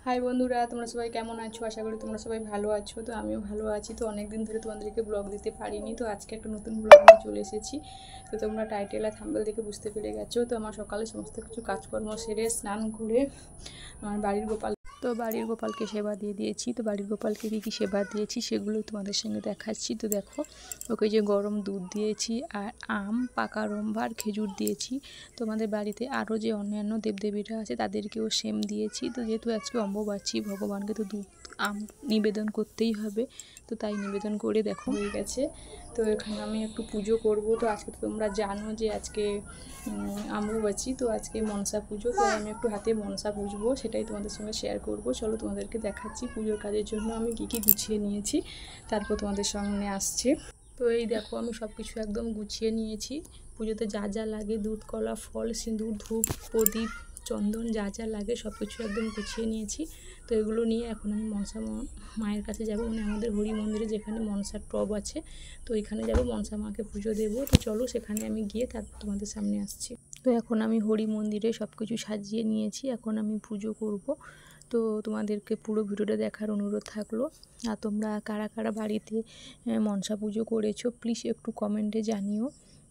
High বন্ধুরা, তোমরা সবাই কেমন আছো? আশা করি তোমরা সবাই ভালো আছো। তো আমিও ভালো আছি। তো অনেক দিন ধরে তোমাদেরকে ব্লগ দিতে পারিনি, তো আজকে একটা নতুন ব্লগ নিয়ে চলে এসেছি। তো তোমরা টাইটেল আর থাম্বনেল দেখে বুঝতে পেরে গেছো। তো আমার সকালে সমস্ত কিছু কাজকর্ম সেরে স্নান করে আমার বাড়ির গোপালকে সেবা দিয়ে দিয়েছি। তো বাড়ির গোপালকে কী সেবা দিয়েছি সেগুলো তোমাদের সঙ্গে দেখাচ্ছি। তো দেখো, ওকে যে গরম দুধ দিয়েছি আর আম, পাকা রম্বা আর খেজুর দিয়েছি। তোমাদের বাড়িতে আরও যে অন্যান্য দেবদেবীরা আছে তাদেরকেও সেম দিয়েছি। তো যেহেতু আজকে অম্বুবাচী, ভগবানকে তো দুধ আম নিবেদন করতেই হবে, তো তাই নিবেদন করে দেখো হয়ে গেছে। তো এখানে আমি একটু পুজো করব। তো আজকে তো তোমরা জানো যে আজকে অম্বুবাচী, তো আজকে মনসা পুজো। তো আমি একটু হাতে মনসা পুজবো, সেটাই তোমাদের সঙ্গে শেয়ার করব। চলো তোমাদেরকে দেখাচ্ছি পুজোর কাজের জন্য আমি কী কী গুছিয়ে নিয়েছি, তারপর তোমাদের সামনে আসছে। তো এই দেখো, আমি সব কিছু একদম গুছিয়ে নিয়েছি। পুজোতে যা যা লাগে, দুধ, কলা, ফল, সিঁদুর, ধূপ, প্রদীপ, চন্দন, যা যা লাগে সব কিছু একদম গুছিয়ে নিয়েছি। তো এগুলো নিয়ে এখন আমি মনসা মায়ের কাছে যাব, মানে আমাদের হরি মন্দিরে যেখানে মনসার টব আছে, তো এখানে যাব, মনসা মাকে পুজো দেবো। তো চলো সেখানে আমি গিয়ে তারপর তোমাদের সামনে আসছি। তো এখন আমি হরি মন্দিরে সব কিছু সাজিয়ে নিয়েছি, এখন আমি পুজো করব। তো তোমাদেরকে পুরো ভিডিওটা দেখার অনুরোধ থাকলো। আর তোমরা কারা কারা বাড়িতে মনসা পুজো করেছো প্লিজ একটু কমেন্টে জানিও।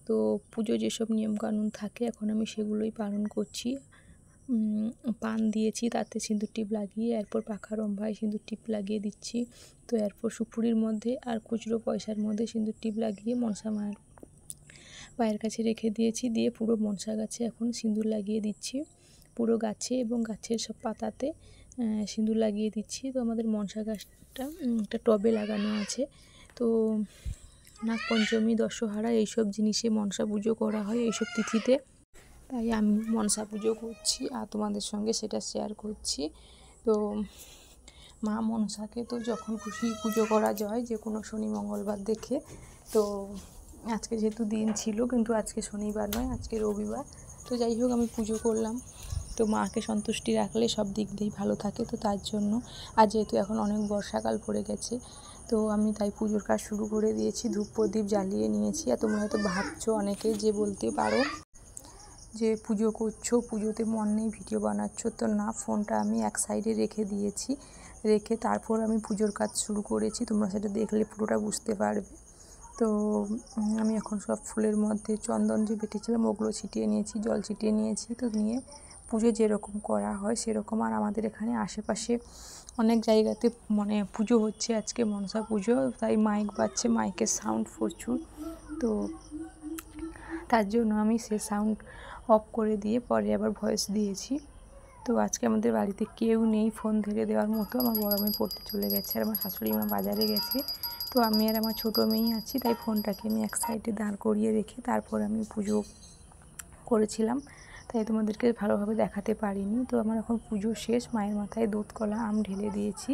তো পুজো যেসব নিয়মকানুন থাকে এখন আমি সেগুলোই পালন করছি। পান দিয়েছি, তাতে সিঁদুর টিপ লাগিয়ে এরপর পাখা রম্ভায় সিঁদুর টিপ লাগিয়ে দিচ্ছি। তো এরপর সুপুরির মধ্যে আর খুচরো পয়সার মধ্যে সিঁদুর টিপ লাগিয়ে মনসা মায়ের পায়ের কাছে রেখে দিয়েছি। দিয়ে পুরো মনসা গাছে এখন সিঁদুর লাগিয়ে দিচ্ছি, পুরো গাছে এবং গাছের সব পাতাতে সিঁদুর লাগিয়ে দিচ্ছি। তো আমাদের মনসা গাছটা একটা টবে লাগানো আছে। তো নাগপঞ্চমী, দশহরা এইসব জিনিসে মনসা পুজো করা হয় এইসব তিথিতে, তাই আমি মনসা পুজো করছি আর তোমাদের সঙ্গে সেটা শেয়ার করছি। তো মা মনসাকে তো যখন খুশি পুজো করা যায়, যে কোনো শনি মঙ্গলবার দেখে। তো আজকে যেহেতু দিন ছিল, কিন্তু আজকে শনিবার নয়, আজকে রবিবার। তো যাই হোক, আমি পুজো করলাম। তো মাকে সন্তুষ্টি রাখলে সব দিক দিয়েই ভালো থাকে, তো তার জন্য। আর যেহেতু এখন অনেক বর্ষাকাল পড়ে গেছে, তো আমি তাই পুজোর কাজ শুরু করে দিয়েছি, ধূপ প্রদীপ জ্বালিয়ে নিয়েছি। আর তোমরা হয়তো ভাবছো অনেকে যে বলতে পারো যে পুজো করছো, পুজোতে মন নেই, ভিডিও বানাচ্ছ। তো না, ফোনটা আমি এক সাইডে রেখে দিয়েছি, রেখে তারপর আমি পুজোর কাজ শুরু করেছি। তোমরা সেটা দেখলে পুরোটা বুঝতে পারবে। তো আমি এখন সব ফুলের মধ্যে চন্দন যে বেটেছিলাম ওগুলো ছিটিয়ে নিয়েছি, জল ছিটিয়ে নিয়েছি। তো নিয়ে পুজো যেরকম করা হয় সেরকম। আর আমাদের এখানে আশেপাশে অনেক জায়গাতে মানে পুজো হচ্ছে আজকে মনসা পুজো, তাই মাইক বাজছে, মাইকের সাউন্ড প্রচুর। তো তার জন্য আমি সে সাউন্ড অফ করে দিয়ে পরে আবার ভয়েস দিয়েছি। তো আজকে আমাদের বাড়িতে কেউ নেই ফোন ধরে দেওয়ার মতো, আমার বড় মেয়ে পড়তে চলে গেছে আর আমার শাশুড়ি মা বাজারে গেছে। তো আমি আর আমার ছোটো মেয়েই আছি, তাই ফোনটাকে আমি এক সাইডে দাঁড় করিয়ে রেখে তারপর আমি পুজো করেছিলাম, তাই তোমাদেরকে ভালোভাবে দেখাতে পারিনি। তো আমার এখন পুজো শেষ, মায়ের মাথায় দুধ, কলা, আম ঢেলে দিয়েছি।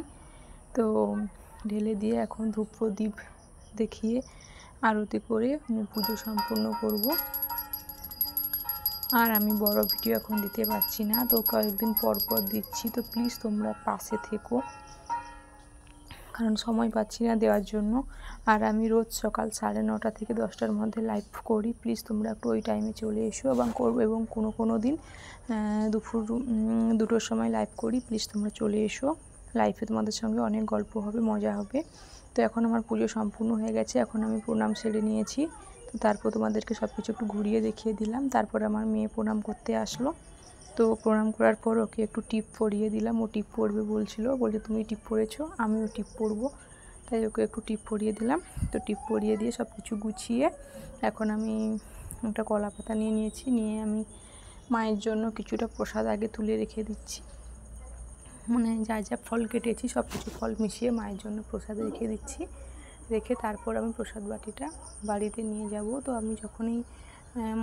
তো ঢেলে দিয়ে এখন ধূপ প্রদীপ দেখিয়ে আরতি করে আমি পুজো সম্পূর্ণ করব। আর আমি বড় ভিডিও এখন দিতে পারছি না, তো কয়েকদিন পর পর দিচ্ছি। তো প্লিজ তোমরা পাশে থেকো, কারণ সময় পাচ্ছি না দেওয়ার জন্য। আর আমি রোজ সকাল 9:30 থেকে 10টার মধ্যে লাইভ করি, প্লিজ তোমরা একটু ওই টাইমে চলে এসো এবং করবো। এবং কোনো দিন দুপুর 2টোর সময় লাইভ করি, প্লিজ তোমরা চলে এসো। লাইভে তোমাদের সঙ্গে অনেক গল্প হবে, মজা হবে। তো এখন আমার পুজো সম্পূর্ণ হয়ে গেছে, এখন আমি প্রণাম সেরে নিয়েছি। তো তারপর তোমাদেরকে সব কিছু একটু ঘুরিয়ে দেখিয়ে দিলাম। তারপর আমার মেয়ে প্রণাম করতে আসলো। তো প্রণাম করার পর ওকে একটু টিপ পরিয়ে দিলাম, ও টিপ পরবে বলছে তুমি টিপ পরেছো, আমিও টিপ পরবো, তাই ওকে একটু টিপ পরিয়ে দিলাম। তো টিপ পরিয়ে দিয়ে সব কিছু গুছিয়ে এখন আমি একটা কলা পাতা নিয়ে নিয়েছি, নিয়ে আমি মায়ের জন্য কিছুটা প্রসাদ আগে তুলে রেখে দিচ্ছি। মানে যা যা ফল কেটেছি সব কিছু ফল মিশিয়ে মায়ের জন্য প্রসাদ রেখে দিচ্ছি। রেখে তারপর আমি প্রসাদ বাটিটা বাড়িতে নিয়ে যাব। তো আমি যখনই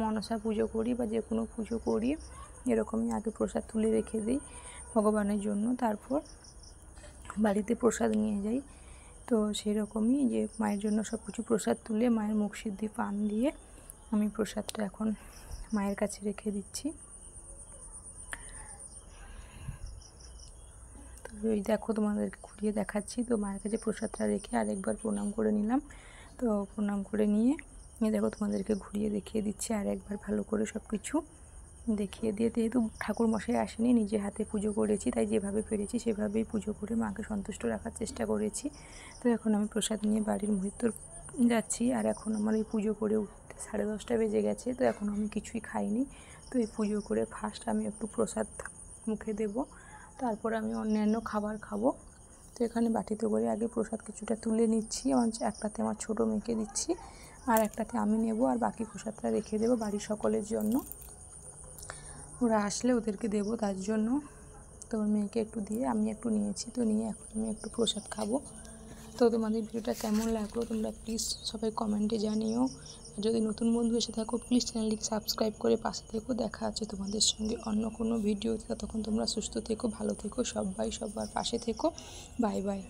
মনসা পুজো করি বা যে কোনো পুজো করি, এরকমই আগে প্রসাদ তুলে রেখে দিই ভগবানের জন্য, তারপর বাড়িতে প্রসাদ নিয়ে যাই। তো সেরকমই যে মায়ের জন্য সব কিছু প্রসাদ তুলে মায়ের মুখ সিদ্ধি পান দিয়ে আমি প্রসাদটা এখন মায়ের কাছে রেখে দিচ্ছি। তো ওই দেখো, তোমাদেরকে ঘুরিয়ে দেখাচ্ছি। তো মায়ের কাছে প্রসাদটা রেখে আরেকবার প্রণাম করে নিলাম। তো প্রণাম করে নিয়ে দেখো তোমাদেরকে ঘুরিয়ে দেখিয়ে দিচ্ছি আর একবার ভালো করে সব কিছু। দেখিয়ে দিয়ে, যেহেতু ঠাকুর মশাই আসেনি, নিজে হাতে পুজো করেছি, তাই যেভাবে পেরেছি সেভাবেই পুজো করে মাকে সন্তুষ্ট রাখার চেষ্টা করেছি। তো এখন আমি প্রসাদ নিয়ে বাড়ির ভিতর যাচ্ছি। আর এখন আমার এই পুজো করে উঠতে 10:30 বেজে গেছে। তো এখন আমি কিছুই খাইনি। তো এই পুজো করে ফার্স্ট আমি একটু প্রসাদ মুখে দেব, তারপর আমি অন্যান্য খাবার খাবো। তো এখানে বাটিতে করে আগে প্রসাদ কিছুটা তুলে নিচ্ছি। একটাতে আমার ছোটো মেয়েকে দিচ্ছি, আর একটাতে আমি নেব, আর বাকি প্রসাদটা রেখে দেবো বাড়ির সকলের জন্য। ওরা আসলে ওদেরকে দেবো, তার জন্য। তো মেয়েকে একটু দিয়ে আমি একটু নিয়েছি। তো নিয়ে এখন আমি একটু প্রসাদ খাবো। তো তোমাদের ভিডিওটা কেমন লাগলো তোমরা প্লিজ সবাই কমেন্টে জানিও। আর যদি নতুন বন্ধু এসে থাকো প্লিজ চ্যানেলটিকে সাবস্ক্রাইব করে পাশে থেকো। দেখা আছে তোমাদের সঙ্গে অন্য কোনো ভিডিওতে। ততক্ষণ তোমরা সুস্থ থেকো, ভালো থেকো, সবাই সবার পাশে থেকো। Bye bye.